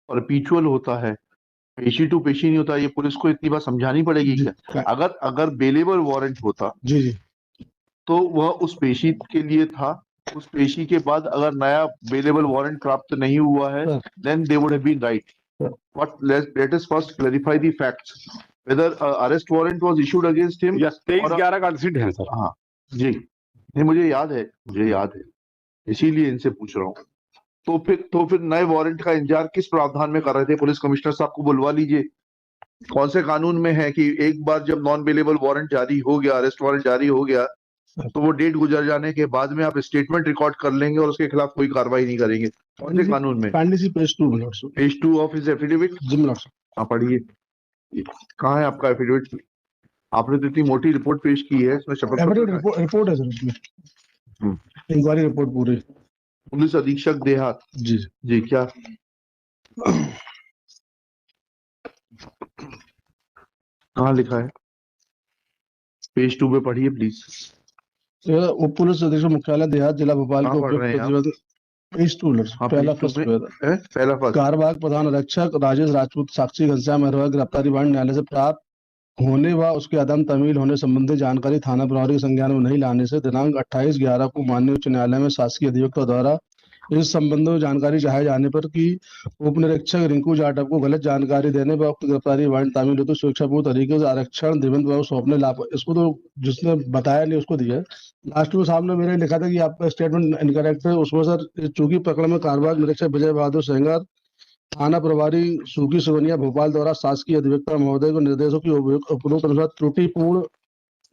परपीचुअल होता है, पेशी टू पेशी नहीं होता। ये पुलिस को इतनी बात समझानी पड़ेगी क्या? अगर अगर बेलेबल वारंट होता जी जी तो वह उस पेशी के लिए था। उस पेशी के बाद अगर नया बेलेबल वारंट प्राप्त नहीं हुआ है, then they would have been right. But let us first clarify the facts whether arrest warrant was issued against him. 23/11 का इंसिडेंट है सर। हाँ जी, नहीं मुझे याद है, इसीलिए इनसे पूछ रहा हूँ। तो फिर नए वारंट का इंतजार किस प्रावधान में कर रहे थे? पुलिस कमिश्नर साहब को बुलवा लीजिए। कौन से कानून में है कि एक बार जब नॉन बेलेबल वारंट जारी हो गया, अरेस्ट वारंट जारी हो गया, तो वो डेट गुजर जाने के बाद में आप स्टेटमेंट रिकॉर्ड कर लेंगे और उसके खिलाफ कोई कार्रवाई नहीं करेंगे? कौन से कानून में? Page 2 of his affidavit. हाँ पढ़िए, कहाँ है आपका एफिडेविट? आपने तो इतनी मोटी रिपोर्ट पेश की है, इसमें शपथ रिपोर्ट है सर उसमें, इंक्वायरी रिपोर्ट पूरी। पुलिस अधीक्षक देहात जी जी, क्या कहाँ लिखा है? पेज 2 पे पढ़िए प्लीज। उप पुलिस अधीक्षक मुख्यालय देहात जिला भोपाल के उपयुक्त पेज 2 पहला फर्स्ट कार्यवाहक प्रधान आरक्षक राजेश राजपूत साक्षी घनश्याम अहिरवा गिरफ्तारी वारंट न्यायालय से प्राप्त होने व उसके अदम तमील होने संबंधी जानकारी थाना प्रभारी के संज्ञान में नहीं लाने से दिनांक 28/11 को माननीय उच्च न्यायालय में शासकीय अधिवक्ता द्वारा इस संबंध में जानकारी चाहे जाने पर कि उप निरीक्षक रिंकू जाटव को गलत जानकारी देने व उक्त गिरफ्तारी वारंट तामील हेतु स्वेच्छापूर्ण तरीके से आरक्षण दिवंत बाबू सौंपने लाभ, इसको तो जिसने बताया नहीं उसको दिया। लास्ट में सामने मेरे लिखा था कि आपका स्टेटमेंट इनकरेक्ट है। उसमें सर चूंकि प्रकरण में कार्यवाहक निरीक्षक विजय बहादुर सेंगर थाना प्रभारी सूखी सिवनिया भोपाल द्वारा शासकीय अधिवक्ता महोदय को निर्देशों की उपरोक्त अनुसार त्रुटिपूर्ण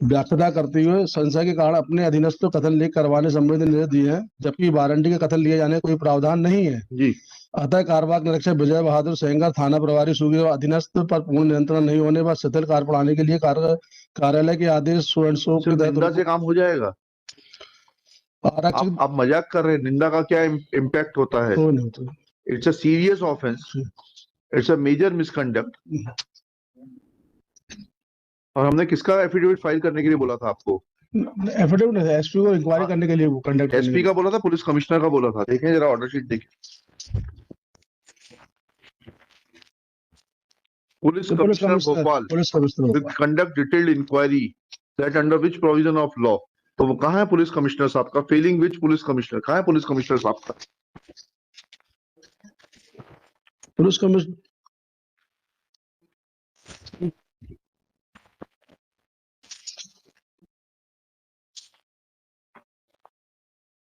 व्याख्या करते हुए संशय के कारण अपने अधीनस्थ को कथन लेख करवाने संबंधी निर्देश दिए हैं, जबकि वारंटी के कथन लिए जाने का कोई प्रावधान नहीं है जी। अतः कार्यवाहक निरीक्षक विजय बहादुर सेंगर थाना प्रभारी सूखी अधीनस्थ पर पूर्ण नियंत्रण नहीं होने पर शिथिल कार्य बढ़ाने के लिए कार्यालय के आदेश निंदा से काम हो जाएगा? आप मजाक कर रहे हैं? निंदा का क्या इम्पैक्ट होता है? It's a serious offence, it's a major misconduct. और हमने किसका एफिडेविट फाइल करने के लिए बोला था आपको? एफिडेविट नहीं, एसपी को इंक्वायरी करने के लिए कंडक्ट। एसपी का बोला था, पुलिस कमिश्नर का बोला था? देखें जरा ऑर्डर शीट देखें। Police commissioner Bhopal with conduct detailed inquiry that under which provision of law. तो वो कहाँ है पुलिस कमिश्नर साहब का? Failing which police commissioner? कहाँ है पुलिस कमिश्नर साहब का? पुलिस कमिश्नर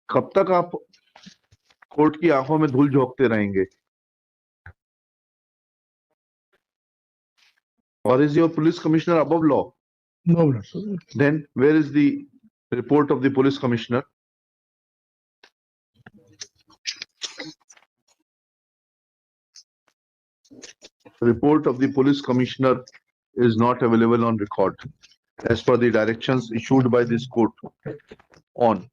कब तक आप कोर्ट की आंखों में धूल झोंकते रहेंगे? और is your police commissioner above law? No. Then where is the report of the police commissioner? Report of the police commissioner is not available on record as per the directions issued by this court on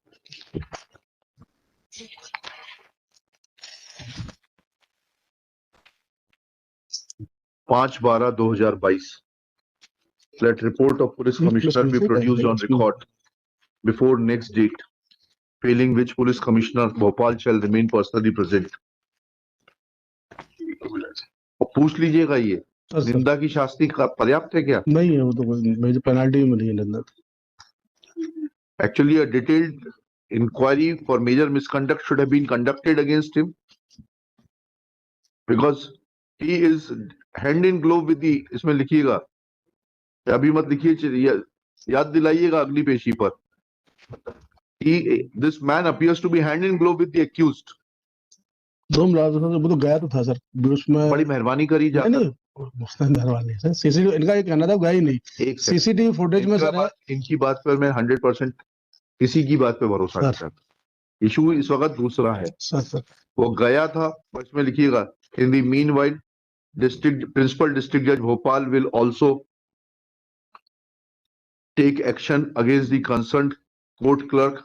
5/12/2022. Let report of police commissioner be produced on record before next date, failing which police commissioner Bhopal shall remain personally present. पूछ लीजिएगा ये निंदा की शास्ति पर्याप्त है क्या? नहीं है, वो तो मुझे पेनल्टी मिली है निंदा। Actually, a detailed inquiry for major misconduct should have been conducted against him because he is hand in glove with the, इसमें लिखिएगा, अभी मत लिखिए, याद दिलाइएगा अगली पेशी पर। This man appears to be hand in glove with the accused. वो तो गया तो था सर, उसमें बड़ी मेहरबानी करी जाकर। मेहरबानी सर, सीसीटीवी इनका ये कहना था गया ही नहीं। सीसीटीवी फुटेज में सर इनकी बात पर मैं 100% किसी की बात पे भरोसा नहीं करता। इशू इस वक्त दूसरा है सर। वो गया था, इसमें लिखिएगा in the meanwhile principal district जज Bhopal will also take action against the concerned court clerk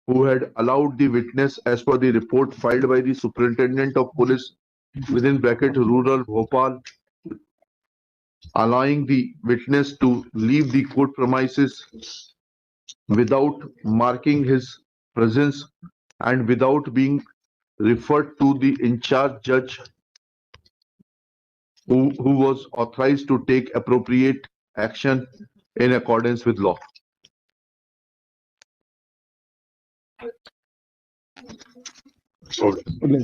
who had allowed the witness as per the report filed by the superintendent of police within bracket rural Bhopal, allowing the witness to leave the court premises without marking his presence and without being referred to the in charge judge who was authorized to take appropriate action in accordance with law. Okay.